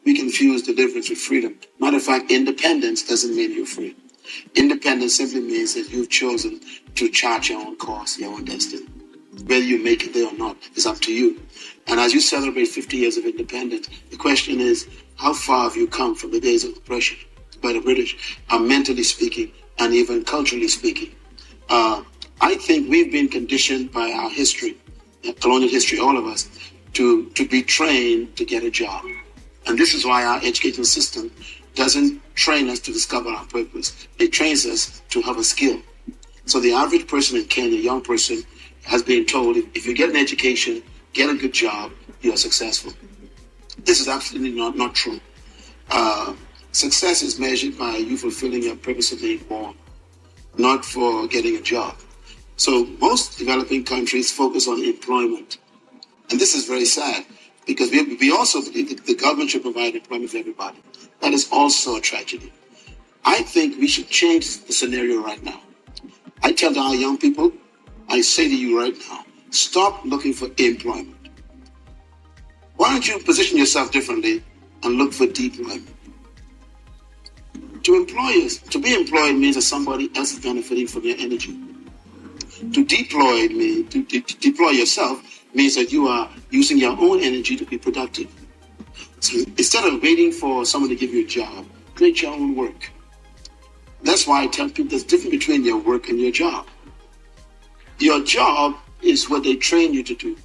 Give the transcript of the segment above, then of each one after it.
we confuse the difference with freedom. Matter of fact, independence doesn't mean you're free. Independence simply means that you've chosen to chart your own course, your own destiny. Whether you make it there or not is up to you. And as you celebrate 50 years of independence, the question is, how far have you come from the days of oppression by the British, mentally speaking, and even culturally speaking? I think we've been conditioned by our history, colonial history, all of us, to be trained to get a job. And this is why our educational system doesn't train us to discover our purpose. It trains us to have a skill. So the average person in Kenya, young person, has been told, if you get an education, get a good job, you're successful. This is absolutely not true. Success is measured by you fulfilling your purpose of being born, not for getting a job. So most developing countries focus on employment. And this is very sad, because we also believe the government should provide employment for everybody. That is also a tragedy. I think we should change the scenario right now. I tell our young people, I say to you right now, stop looking for employment. Why don't you position yourself differently and look for deployment? To be employed means that somebody else is benefiting from your energy. To deploy yourself means that you are using your own energy to be productive. So instead of waiting for someone to give you a job, create your own work. That's why I tell people there's a difference between your work and your job. Your job is what they train you to do.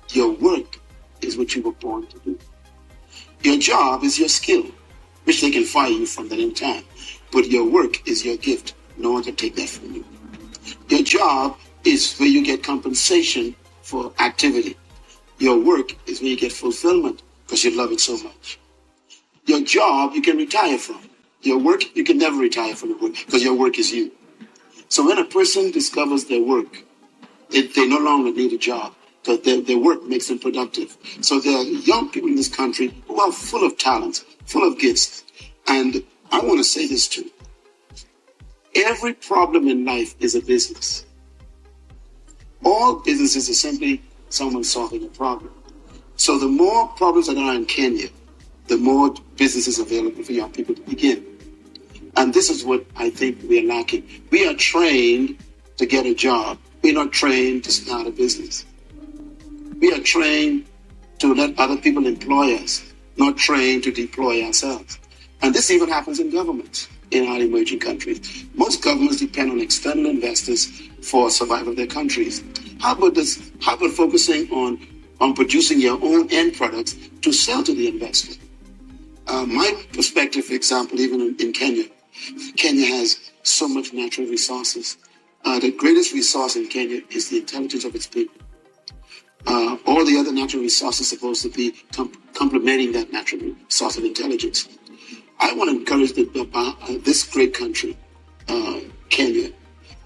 Your work is what you were born to do. Your job is your skill, which they can fire you from at any time. But your work is your gift. No one can take that from you. Your job is where you get compensation for activity. Your work is where you get fulfillment because you love it so much. Your job you can retire from. Your work you can never retire from your work because your work is you. So when a person discovers their work, they no longer need a job because their work makes them productive. So there are young people in this country who are full of talent, full of gifts. And I want to say this too. Every problem in life is a business. All businesses are simply someone solving a problem. So the more problems that are in Kenya, the more businesses available for young people to begin. And this is what I think we are lacking. We are trained to get a job. We're not trained to start a business. We are trained to let other people employ us, not trained to deploy ourselves. And this even happens in governments in our emerging countries. Most governments depend on external investors for survival of their countries. How about focusing on producing your own end products to sell to the investor? My perspective, for example, even in Kenya, Kenya has so much natural resources. The greatest resource in Kenya is the intelligence of its people. All the other natural resources are supposed to be complementing that natural resource of intelligence. I want to encourage this great country, Kenya,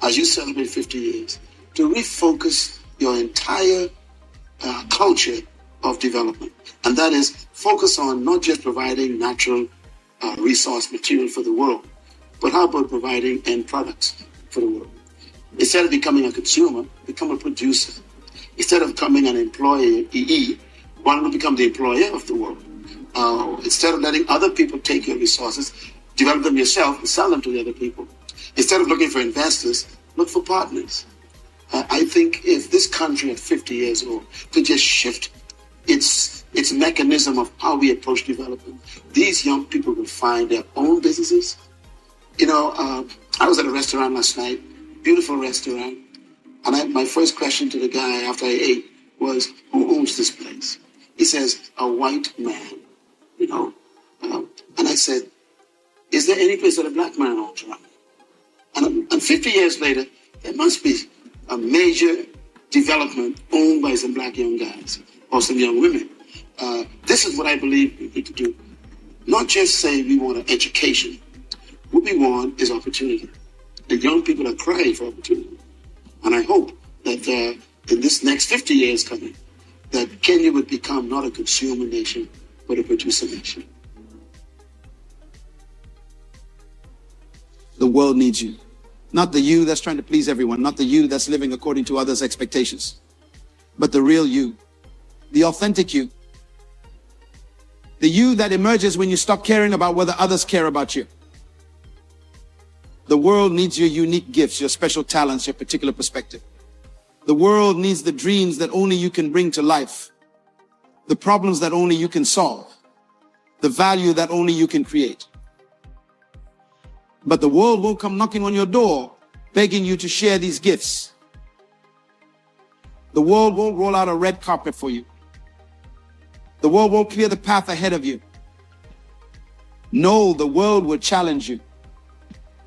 as you celebrate 50 years, to refocus your entire culture of development. And that is focus on not just providing natural resource material for the world, but how about providing end products for the world? Instead of becoming a consumer, become a producer. Instead of becoming an employee, why don't you become the employer of the world? Instead of letting other people take your resources, develop them yourself and sell them to the other people. Instead of looking for investors, look for partners. I think if this country at 50 years old could just shift its mechanism of how we approach development, these young people will find their own businesses. I was at a restaurant last night, beautiful restaurant, and my first question to the guy after I ate was, who owns this place? He says, a white man, and I said, is there any place that a black man owns around? And 50 years later, there must be a major development owned by some black young guys or some young women. This is what I believe we need to do. Not just say we want an education. What we want is opportunity. The young people are crying for opportunity. And I hope that in this next 50 years coming, that Kenya would become not a consumer nation, but a producer nation. The world needs you. Not the you that's trying to please everyone, not the you that's living according to others' expectations, but the real you, the authentic you The you that emerges when you stop caring about whether others care about you. The world needs your unique gifts, your special talents, your particular perspective. The world needs the dreams that only you can bring to life, the problems that only you can solve, the value that only you can create. But the world won't come knocking on your door, begging you to share these gifts. The world won't roll out a red carpet for you. The world won't clear the path ahead of you. No, the world will challenge you.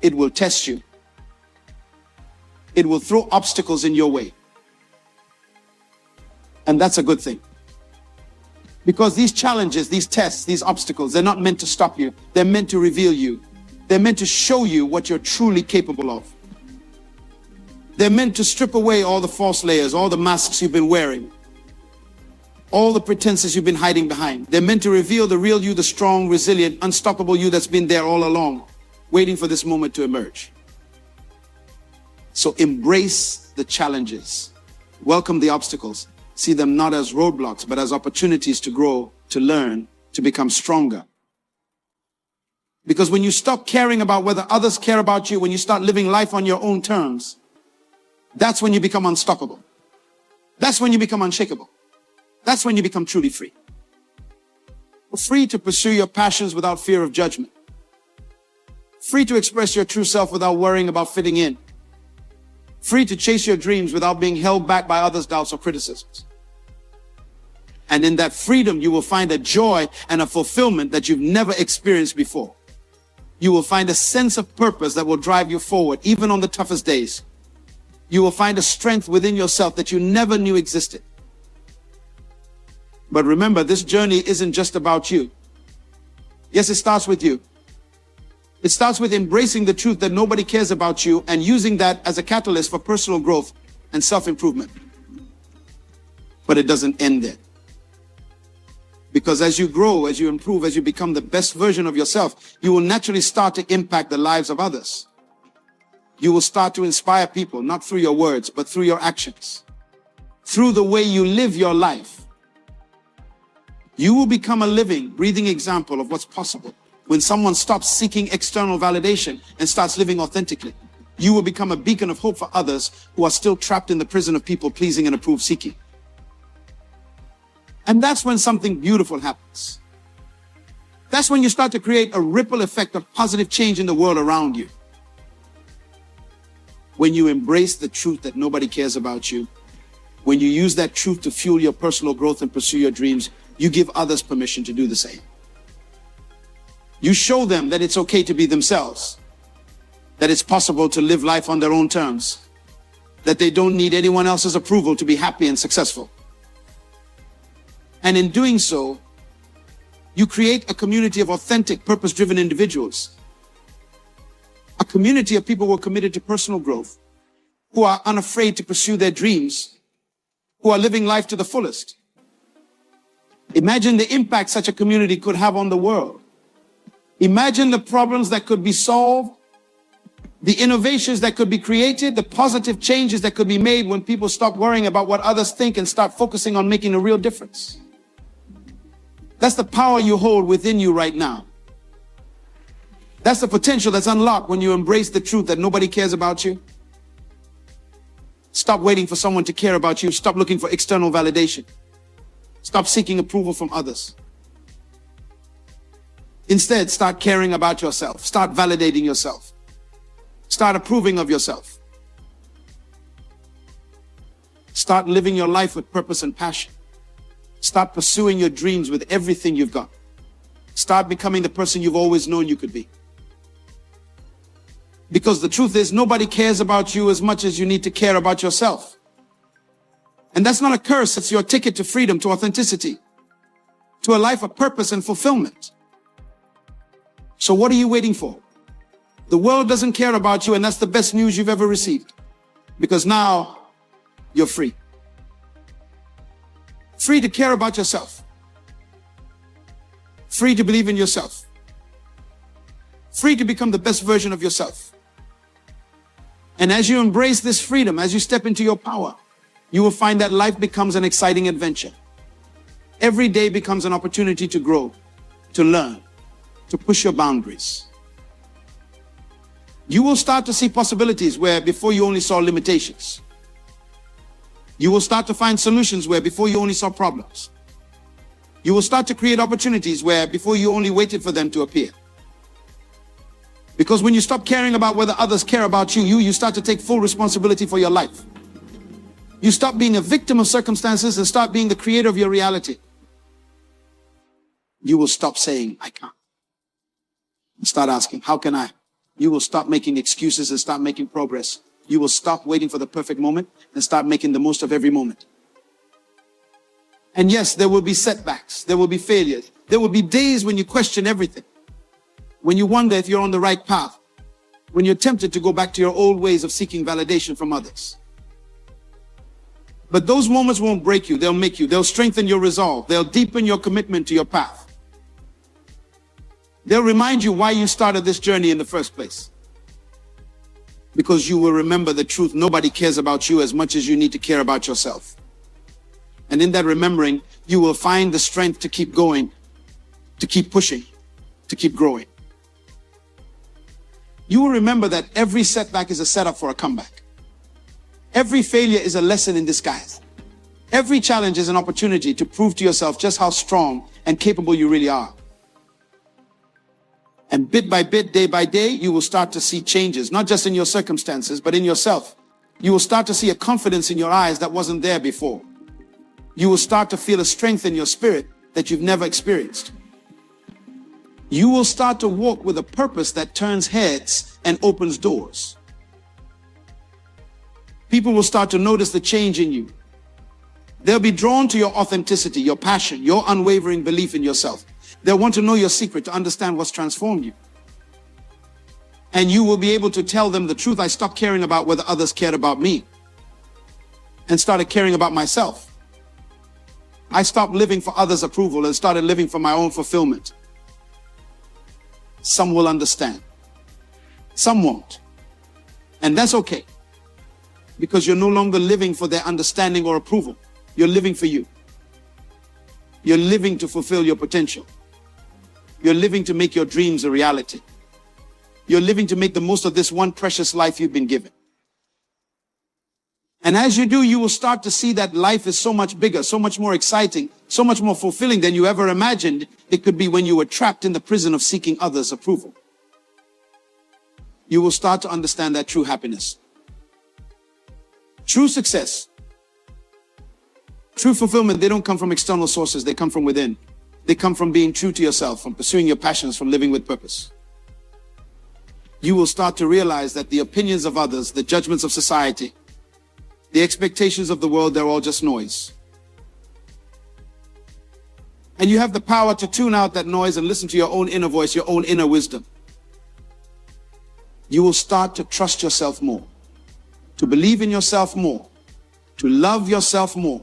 It will test you. It will throw obstacles in your way. And that's a good thing. Because these challenges, these tests, these obstacles, they're not meant to stop you. They're meant to reveal you. They're meant to show you what you're truly capable of. They're meant to strip away all the false layers, all the masks you've been wearing, all the pretenses you've been hiding behind. They're meant to reveal the real you, the strong, resilient, unstoppable you that's been there all along, waiting for this moment to emerge. So embrace the challenges. Welcome the obstacles. See them not as roadblocks, but as opportunities to grow, to learn, to become stronger. Because when you stop caring about whether others care about you, when you start living life on your own terms, that's when you become unstoppable. That's when you become unshakable. That's when you become truly free. Free to pursue your passions without fear of judgment. Free to express your true self without worrying about fitting in. Free to chase your dreams without being held back by others' doubts or criticisms. And in that freedom, you will find a joy and a fulfillment that you've never experienced before. You will find a sense of purpose that will drive you forward, even on the toughest days. You will find a strength within yourself that you never knew existed. But remember, this journey isn't just about you. Yes, it starts with you. It starts with embracing the truth that nobody cares about you and using that as a catalyst for personal growth and self-improvement. But it doesn't end there. Because as you grow, as you improve, as you become the best version of yourself, you will naturally start to impact the lives of others. You will start to inspire people, not through your words, but through your actions. Through the way you live your life. You will become a living, breathing example of what's possible. When someone stops seeking external validation and starts living authentically, you will become a beacon of hope for others who are still trapped in the prison of people pleasing and approve seeking. And that's when something beautiful happens. That's when you start to create a ripple effect of positive change in the world around you. When you embrace the truth that nobody cares about you, when you use that truth to fuel your personal growth and pursue your dreams, you give others permission to do the same. You show them that it's okay to be themselves, that it's possible to live life on their own terms, that they don't need anyone else's approval to be happy and successful. And in doing so, you create a community of authentic, purpose-driven individuals. A community of people who are committed to personal growth, who are unafraid to pursue their dreams, who are living life to the fullest. Imagine the impact such a community could have on the world. Imagine the problems that could be solved, the innovations that could be created, the positive changes that could be made when people stop worrying about what others think and start focusing on making a real difference. That's the power you hold within you right now. That's the potential that's unlocked when you embrace the truth that nobody cares about you. Stop waiting for someone to care about you. Stop looking for external validation. Stop seeking approval from others. Instead, start caring about yourself. Start validating yourself. Start approving of yourself. Start living your life with purpose and passion. Start pursuing your dreams with everything you've got. Start becoming the person you've always known you could be. Because the truth is, nobody cares about you as much as you need to care about yourself. And that's not a curse, it's your ticket to freedom, to authenticity, to a life of purpose and fulfillment. So what are you waiting for? The world doesn't care about you, and that's the best news you've ever received. Because now, you're free. Free to care about yourself. Free to believe in yourself. Free to become the best version of yourself. And as you embrace this freedom, as you step into your power, you will find that life becomes an exciting adventure. Every day becomes an opportunity to grow. to learn, to push your boundaries. You will start to see possibilities where before you only saw limitations. You will start to find solutions where before you only saw problems. You will start to create opportunities where before you only waited for them to appear. Because when you stop caring about whether others care about you, you start to take full responsibility for your life. You stop being a victim of circumstances and start being the creator of your reality. You will stop saying, I can't. And start asking, how can I? You will stop making excuses and start making progress. You will stop waiting for the perfect moment and start making the most of every moment. And yes, there will be setbacks. There will be failures. There will be days when you question everything. When you wonder if you're on the right path. When you're tempted to go back to your old ways of seeking validation from others. But those moments won't break you. They'll make you. They'll strengthen your resolve. They'll deepen your commitment to your path. They'll remind you why you started this journey in the first place. Because you will remember the truth. Nobody cares about you as much as you need to care about yourself. And in that remembering, you will find the strength to keep going, to keep pushing, to keep growing. You will remember that every setback is a setup for a comeback. Every failure is a lesson in disguise. Every challenge is an opportunity to prove to yourself just how strong and capable you really are. And bit by bit, day by day, you will start to see changes, not just in your circumstances, but in yourself. You will start to see a confidence in your eyes that wasn't there before. You will start to feel a strength in your spirit that you've never experienced. You will start to walk with a purpose that turns heads and opens doors. People will start to notice the change in you. They'll be drawn to your authenticity, your passion, your unwavering belief in yourself. They'll want to know your secret to understand what's transformed you. And you will be able to tell them the truth. I stopped caring about whether others cared about me and started caring about myself. I stopped living for others' approval and started living for my own fulfillment. Some will understand. Some won't. And that's okay. Because you're no longer living for their understanding or approval. You're living for you. You're living to fulfill your potential. You're living to make your dreams a reality. You're living to make the most of this one precious life you've been given. And as you do, you will start to see that life is so much bigger, so much more exciting, so much more fulfilling than you ever imagined it could be when you were trapped in the prison of seeking others' approval. You will start to understand that true happiness, true success, true fulfillment, they don't come from external sources, they come from within. They come from being true to yourself, from pursuing your passions, from living with purpose. You will start to realize that the opinions of others, the judgments of society, the expectations of the world, they're all just noise. And you have the power to tune out that noise and listen to your own inner voice, your own inner wisdom. You will start to trust yourself more, to believe in yourself more, to love yourself more.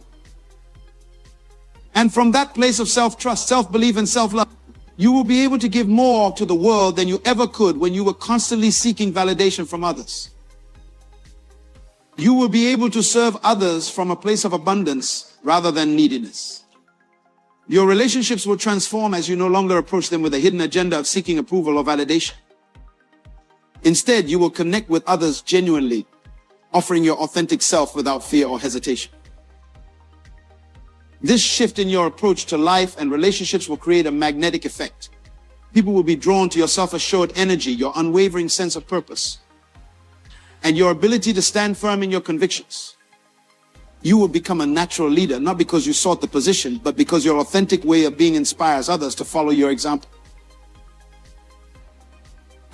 And from that place of self-trust, self-belief, and self-love, you will be able to give more to the world than you ever could when you were constantly seeking validation from others. You will be able to serve others from a place of abundance rather than neediness. Your relationships will transform as you no longer approach them with a hidden agenda of seeking approval or validation. Instead, you will connect with others genuinely, offering your authentic self without fear or hesitation. This shift in your approach to life and relationships will create a magnetic effect. People will be drawn to your self-assured energy, your unwavering sense of purpose, and your ability to stand firm in your convictions. You will become a natural leader, not because you sought the position, but because your authentic way of being inspires others to follow your example.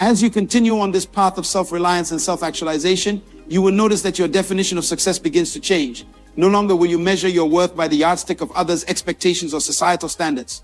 As you continue on this path of self-reliance and self-actualization, you will notice that your definition of success begins to change. No longer will you measure your worth by the yardstick of others' expectations or societal standards.